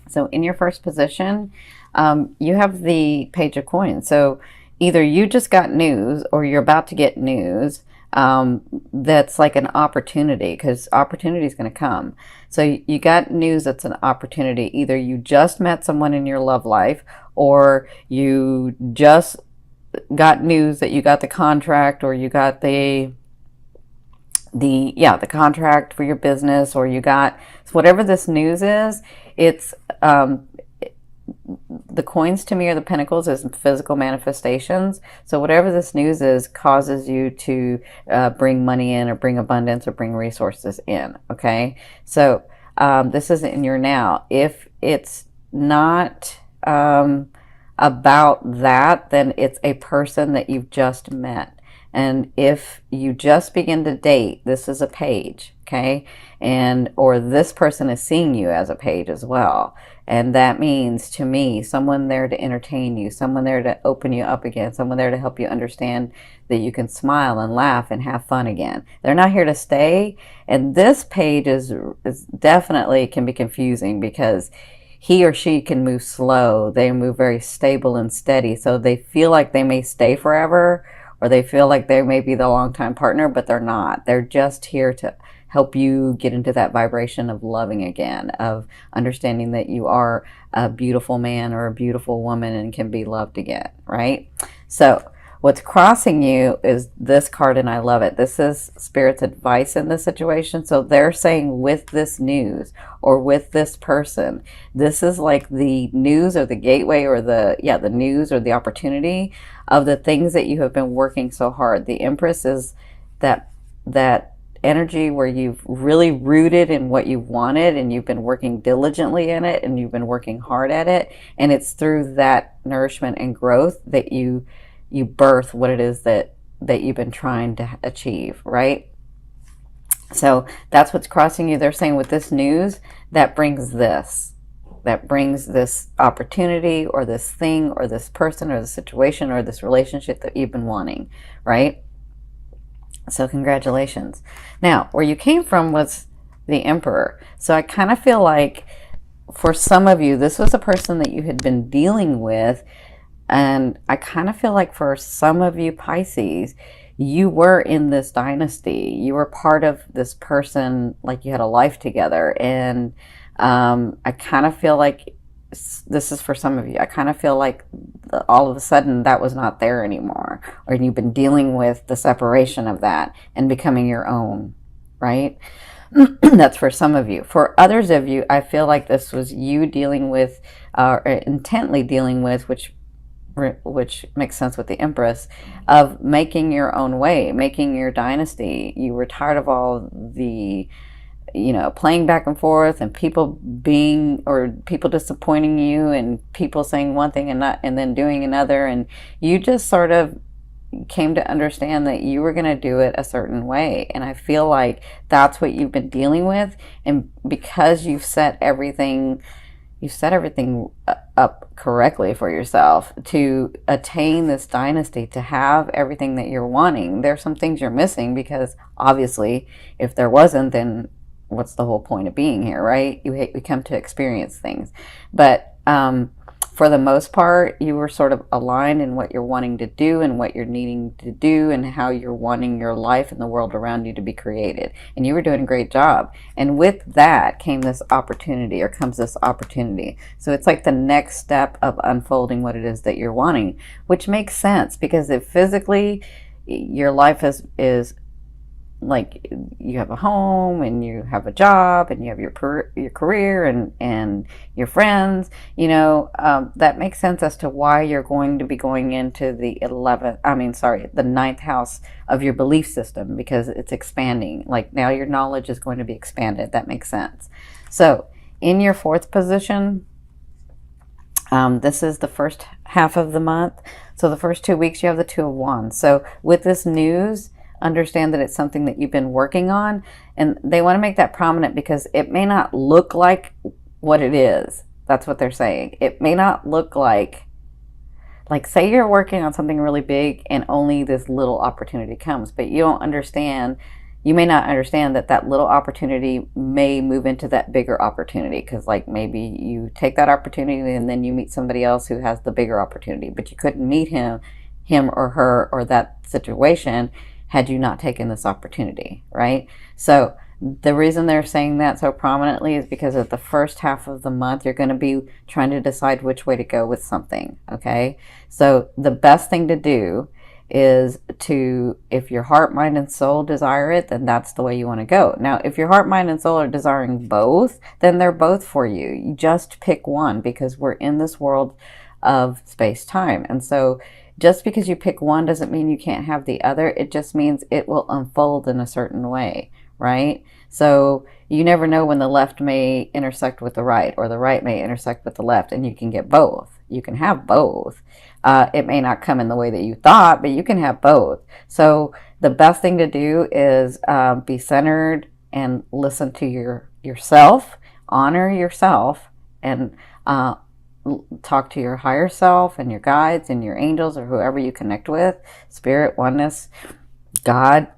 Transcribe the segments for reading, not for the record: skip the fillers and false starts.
So in your first position, you have the Page of Coins. So either you just got news or you're about to get news that's like an opportunity, because opportunity is going to come. So you got news that's an opportunity. Either you just met someone in your love life, or you just got news that you got the contract, or you got the contract for your business, or you got, so whatever this news is, it's the coins to me, or the pentacles, is physical manifestations. So whatever this news is causes you to bring money in, or bring abundance, or bring resources in. Okay, so this is in your now. If it's not about that, then it's a person that you've just met. And if you just begin to date, this is a page, okay? And or this person is seeing you as a page as well. And that means, to me, someone there to entertain you, someone there to open you up again, someone there to help you understand that you can smile and laugh and have fun again. They're not here to stay. And this page is definitely can be confusing, because he or she can move slow. They move very stable and steady. So they feel like they may stay forever, or they feel like they may be the longtime partner, but they're not. They're just here to help you get into that vibration of loving again, of understanding that you are a beautiful man or a beautiful woman and can be loved again, right? So what's crossing you is this card, and I love it. This is Spirit's advice in this situation. So they're saying, with this news or with this person, this is like the news or the gateway, or the news or the opportunity of the things that you have been working so hard. The Empress is that energy where you've really rooted in what you wanted, and you've been working diligently in it, and you've been working hard at it, and it's through that nourishment and growth that you birth what it is that you've been trying to achieve, right? So that's what's crossing you. They're saying, with this news, that brings this opportunity, or this thing, or this person, or the situation, or this relationship that you've been wanting, right? So congratulations. Now, where you came from was the Emperor. So I kind of feel like, for some of you, this was a person that you had been dealing with. And I kind of feel like, for some of you Pisces, you were in this dynasty. You were part of this person, like you had a life together. And I kind of feel like, this is for some of you, I kind of feel like all of a sudden that was not there anymore. Or you've been dealing with the separation of that and becoming your own, right? That's for some of you. For others of you, I feel like this was you dealing with, intently dealing with, which makes sense with the Empress, of making your own way, making your dynasty. You were tired of all the, playing back and forth, and people disappointing you, and people saying one thing and then doing another, and you just sort of came to understand that you were going to do it a certain way. And I feel like that's what you've been dealing with. And because you've set everything up correctly for yourself to attain this dynasty, to have everything that you're wanting, there's some things you're missing, because obviously if there wasn't, then what's the whole point of being here, right? We come to experience things. But for the most part, you were sort of aligned in what you're wanting to do, and what you're needing to do, and how you're wanting your life and the world around you to be created. And you were doing a great job. And with that comes this opportunity. So it's like the next step of unfolding what it is that you're wanting, which makes sense, because if physically your life is like, you have a home, and you have a job, and you have your career and your friends, that makes sense as to why you're going to be going into the ninth house of your belief system, because it's expanding. Like, now your knowledge is going to be expanded. That makes sense. So in your fourth position, this is the first half of the month. So the first 2 weeks, you have the Two of Wands. So with this news, understand that it's something that you've been working on, and they want to make that prominent, because it may not look like what it is. That's what they're saying. It may not look like say you're working on something really big, and only this little opportunity comes, but you don't understand you may not understand that that little opportunity may move into that bigger opportunity, because like maybe you take that opportunity and then you meet somebody else who has the bigger opportunity, but you couldn't meet him or her or that situation had you not taken this opportunity, right? So the reason they're saying that so prominently is because at the first half of the month, you're going to be trying to decide which way to go with something, okay? So the best thing to do is to, if your heart, mind, and soul desire it, then that's the way you want to go. Now, if your heart, mind, and soul are desiring both, then they're both for you. You just pick one, because we're in this world of space-time. And so just because you pick one doesn't mean you can't have the other. It just means it will unfold in a certain way, right? So you never know when the left may intersect with the right, or the right may intersect with the left, and you can get both. You can have both. It may not come in the way that you thought, but you can have both. So the best thing to do is be centered and listen to yourself, honor yourself, and talk to your higher self and your guides and your angels or whoever you connect with, spirit, oneness, God,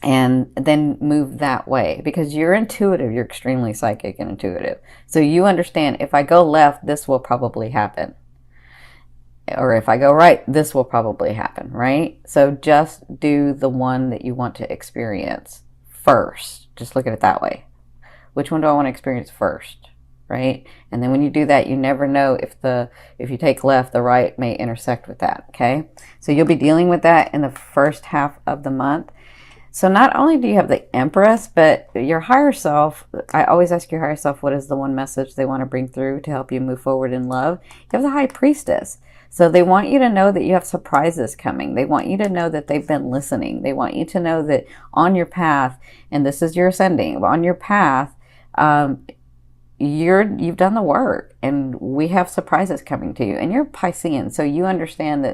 and then move that way, because you're intuitive. You're extremely psychic and intuitive. So you understand, if I go left, this will probably happen. Or if I go right, this will probably happen, right? So just do the one that you want to experience first. Just look at it that way. Which one do I want to experience first, right? And then when you do that, you never know if you take left, the right may intersect with that, okay? So you'll be dealing with that in the first half of the month. So not only do you have the Empress, but your higher self, I always ask your higher self, what is the one message they want to bring through to help you move forward in love? You have the High Priestess. So they want you to know that you have surprises coming. They want you to know that they've been listening. They want you to know that on your path, and this is your ascending, on your path, you've done the work, and we have surprises coming to you. And you're Piscean, so you understand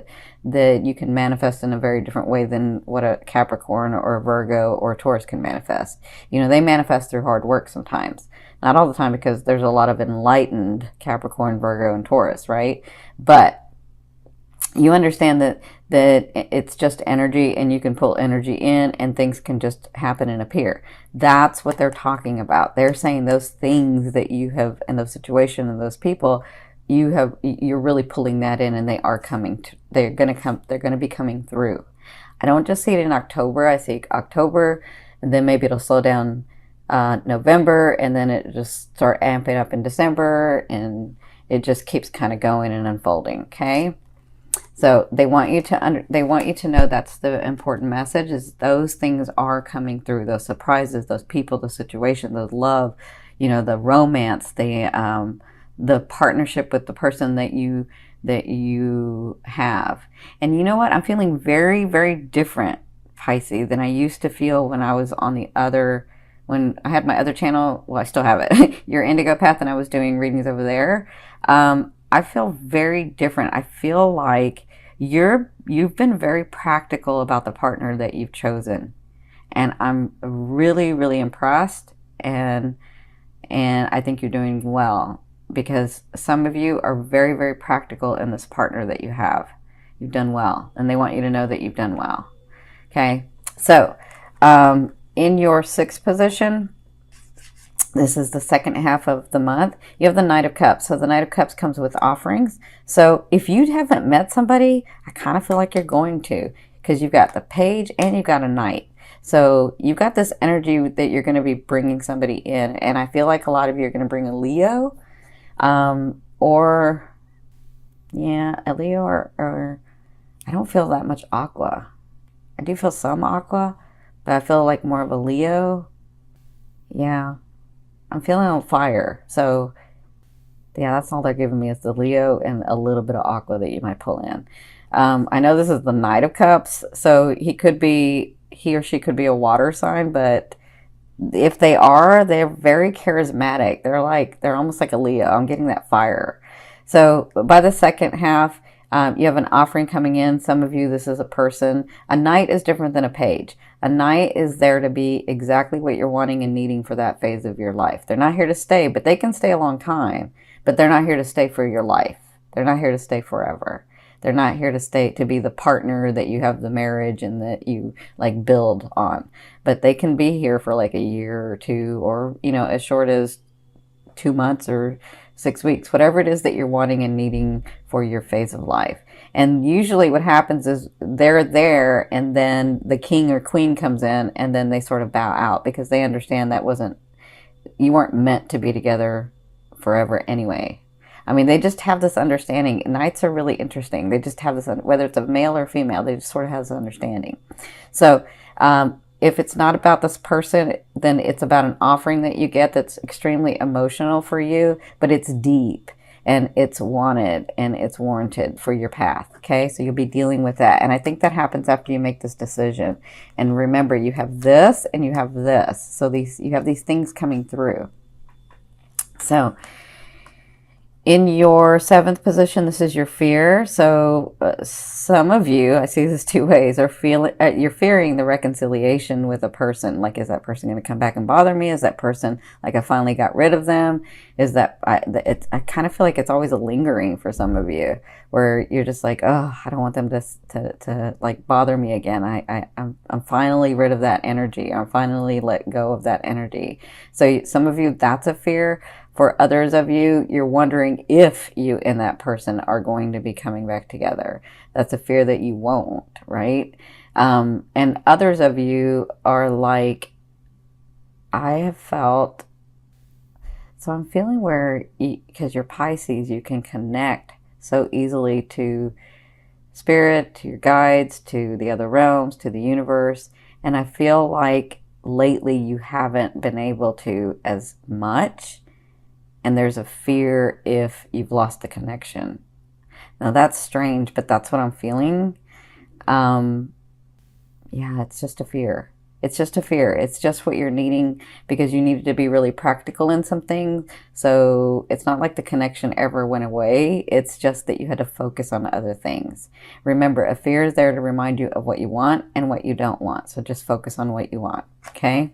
that you can manifest in a very different way than what a Capricorn or a Virgo or a Taurus can manifest. You know, they manifest through hard work sometimes. Not all the time, because there's a lot of enlightened Capricorn, Virgo, and Taurus, right? But you understand that it's just energy, and you can pull energy in, and things can just happen and appear. That's what they're talking about. They're saying those things that you have, and those situations and those people, you're really pulling that in, and they are coming to, they're going to be coming through. I don't just see it in October. I see October, and then maybe it'll slow down November, and then it just start amping up in December, and it just keeps kind of going and unfolding, okay? So they want you to know that's the important message, is those things are coming through, those surprises, those people, the situation, the love, you know, the romance, the partnership with the person that you have. And you know what? I'm feeling very, very different, Pisces, than I used to feel when I was on when I had my other channel. Well, I still have it, Your Indigo Path, and I was doing readings over there. I feel very different. I feel like you've been very practical about the partner that you've chosen, and I'm really, really impressed, and I think you're doing well, because some of you are very, very practical in this partner that you have. You've done well, and they want you to know that you've done well. Okay, so in your sixth position, this is the second half of the month, you have the Knight of Cups. So the Knight of Cups comes with offerings. So if you haven't met somebody, I kind of feel like you're going to, because you've got the Page and you've got a Knight. So you've got this energy that you're going to be bringing somebody in. And I feel like a lot of you are going to bring a Leo, or a Leo, or I don't feel that much Aqua. I do feel some Aqua, but I feel like more of a Leo. Yeah. I'm feeling on fire. So yeah, that's all they're giving me, is the Leo and a little bit of Aqua that you might pull in. I know this is the Knight of Cups, so he or she could be a water sign, but if they are, they're very charismatic. They're almost like a Leo. I'm getting that fire. So by the second half, you have an offering coming in. Some of you, this is a person. A Knight is different than a Page. A Knight is there to be exactly what you're wanting and needing for that phase of your life. They're not here to stay, but they can stay a long time. But they're not here to stay for your life. They're not here to stay forever. They're not here to stay to be the partner that you have the marriage and that you like build on. But they can be here for like a year or two, or as short as 2 months or 6 weeks, whatever it is that you're wanting and needing for your phase of life. And usually what happens is they're there, and then the king or queen comes in, and then they sort of bow out because they understand you weren't meant to be together forever anyway. I mean, they just have this understanding. Knights are really interesting. They just have this, whether it's a male or female, they just sort of have this understanding. So, if it's not about this person, then it's about an offering that you get that's extremely emotional for you, but it's deep and it's wanted and it's warranted for your path. Okay, so you'll be dealing with that. And I think that happens after you make this decision. And remember, you have this and you have this. So you have these things coming through. So in your 7th position, this is your fear. So some of you, I see this 2 ways, you're fearing the reconciliation with a person. Like, is that person going to come back and bother me? Is that person, like, I finally got rid of them? Is that, I kind of feel like it's always a lingering for some of you, where you're just like, oh, I don't want them to like bother me again. I'm finally rid of that energy. I'm finally let go of that energy. So some of you, that's a fear. For others of you, you're wondering if you and that person are going to be coming back together. That's a fear that you won't, right? And others of you are like, I have felt, so I'm feeling where, because you're Pisces, you can connect so easily to spirit, to your guides, to the other realms, to the universe. And I feel like lately you haven't been able to as much. And there's a fear if you've lost the connection. Now that's strange, but that's what I'm feeling. Yeah, it's just a fear. It's just a fear. It's just what you're needing because you needed to be really practical in some things. So it's not like the connection ever went away. It's just that you had to focus on other things. Remember, a fear is there to remind you of what you want and what you don't want. So just focus on what you want, okay?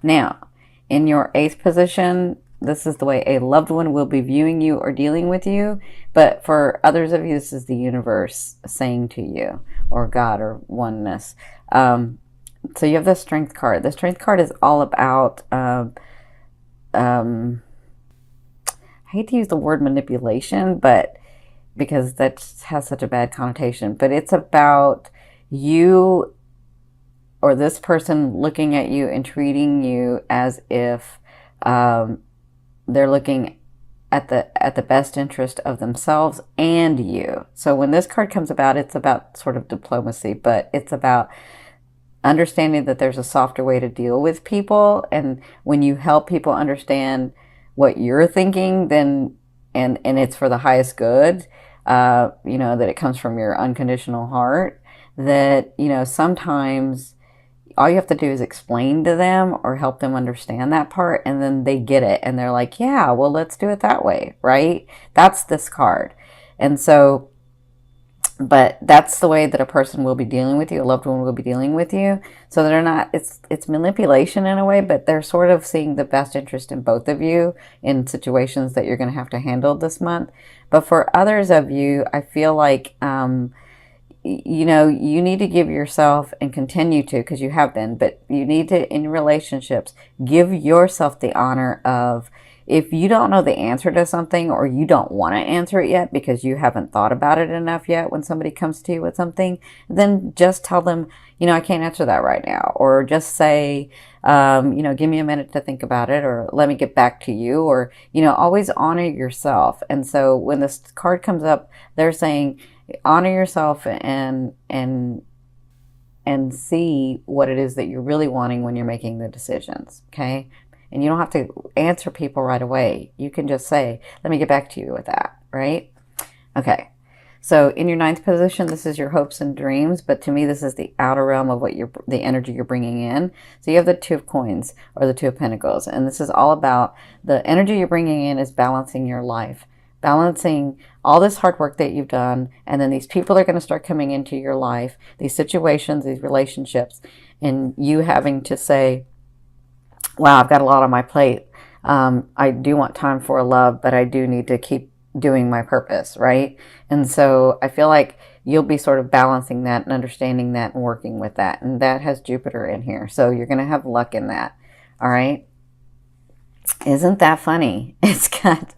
Now, in your 8th position, this is the way a loved one will be viewing you or dealing with you. But for others of you, this is the universe saying to you, or God, or oneness. So you have the Strength card. The Strength card is all about, I hate to use the word manipulation, but because that has such a bad connotation. But it's about you or this person looking at you and treating you as if they're looking at the best interest of themselves and you. So when this card comes about, it's about sort of diplomacy, but it's about understanding that there's a softer way to deal with people. And when you help people understand what you're thinking, then and it's for the highest good, that it comes from your unconditional heart, that sometimes all you have to do is explain to them or help them understand that part, and then they get it and they're like, yeah, well, let's do it that way, right? That's this card. And so, but that's the way that a person will be dealing with you, a loved one will be dealing with you. So they're not, it's manipulation in a way, but they're sort of seeing the best interest in both of you in situations that you're going to have to handle this month. But for others of you, I feel like, you need to give yourself, and continue to, because you have been, but you need to, in relationships, give yourself the honor of, if you don't know the answer to something, or you don't want to answer it yet because you haven't thought about it enough yet when somebody comes to you with something, then just tell them, I can't answer that right now. Or just say, give me a minute to think about it, or let me get back to you, or, always honor yourself. And so when this card comes up, they're saying, honor yourself and see what it is that you're really wanting when you're making the decisions, okay? And you don't have to answer people right away. You can just say, let me get back to you with that, right? Okay. So in your 9th position, this is your hopes and dreams, but to me, this is the outer realm of the energy you're bringing in. So you have the 2 of coins, or the 2 of pentacles, and this is all about the energy you're bringing in is balancing your life. Balancing all this hard work that you've done, and then these people are going to start coming into your life, these situations, these relationships, and you having to say, wow, I've got a lot on my plate. I do want time for a love, but I do need to keep doing my purpose, right? And so I feel like you'll be sort of balancing that and understanding that and working with that. And that has Jupiter in here. So you're going to have luck in that. All right. Isn't that funny? It's got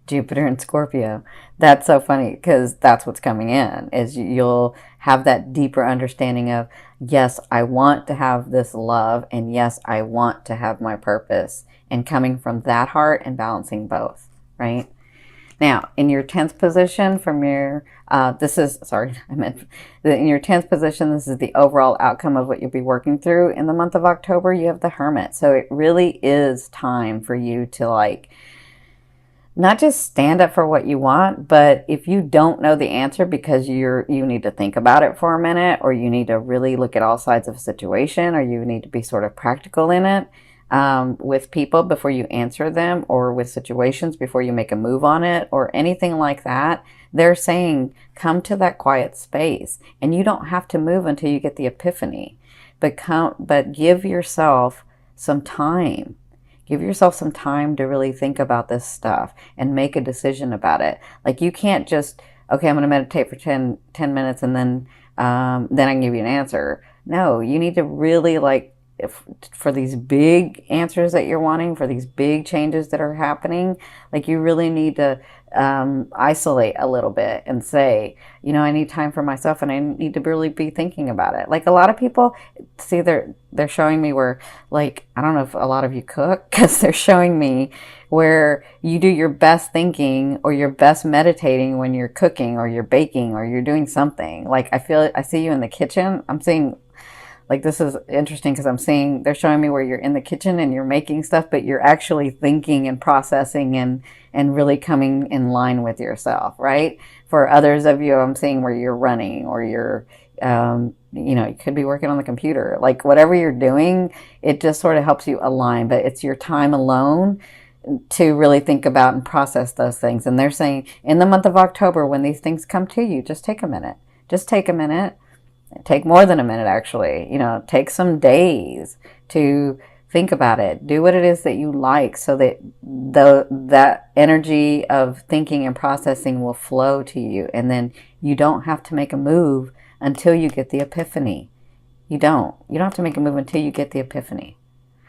Jupiter and Scorpio. That's so funny because that's what's coming in is you'll have that deeper understanding of, yes, I want to have this love, and yes, I want to have my purpose, and coming from that heart and balancing both, right? Now, in your 10th position from your, this is, sorry, I meant, in your 10th position, this is the overall outcome of what you'll be working through in the month of October. You have the Hermit. So it really is time for you to like, not just stand up for what you want, but if you don't know the answer because you need to think about it for a minute, or you need to really look at all sides of a situation, or you need to be sort of practical in it, with people before you answer them, or with situations before you make a move on it, or anything like that. They're saying, come to that quiet space, and you don't have to move until you get the epiphany, but give yourself some time. Give yourself some time to really think about this stuff and make a decision about it. Like, you can't just, okay, I'm going to meditate for 10 minutes and then I can give you an answer. No, you need to really like, for these big answers that you're wanting, for these big changes that are happening, like you really need to isolate a little bit and say, you know, I need time for myself and I need to really be thinking about it. Like a lot of people, see, they're showing me where, like, I don't know if a lot of you cook, because they're showing me where you do your best thinking or your best meditating when you're cooking or you're baking or you're doing something. Like I see you in the kitchen. I'm seeing, like, this is interesting because I'm seeing, they're showing me where you're in the kitchen and you're making stuff, but you're actually thinking and processing and really coming in line with yourself, right? For others of you, I'm seeing where you're running or you're, you know, you could be working on the computer. Like whatever you're doing, it just sort of helps you align, but it's your time alone to really think about and process those things. And they're saying in the month of October, when these things come to you, just take a minute. Just take a minute. Take more than a minute, actually. You know, take some days to think about it. Do what it is that you like, so that that energy of thinking and processing will flow to you. And then you don't have to make a move until you get the epiphany. You don't have to make a move until you get the epiphany.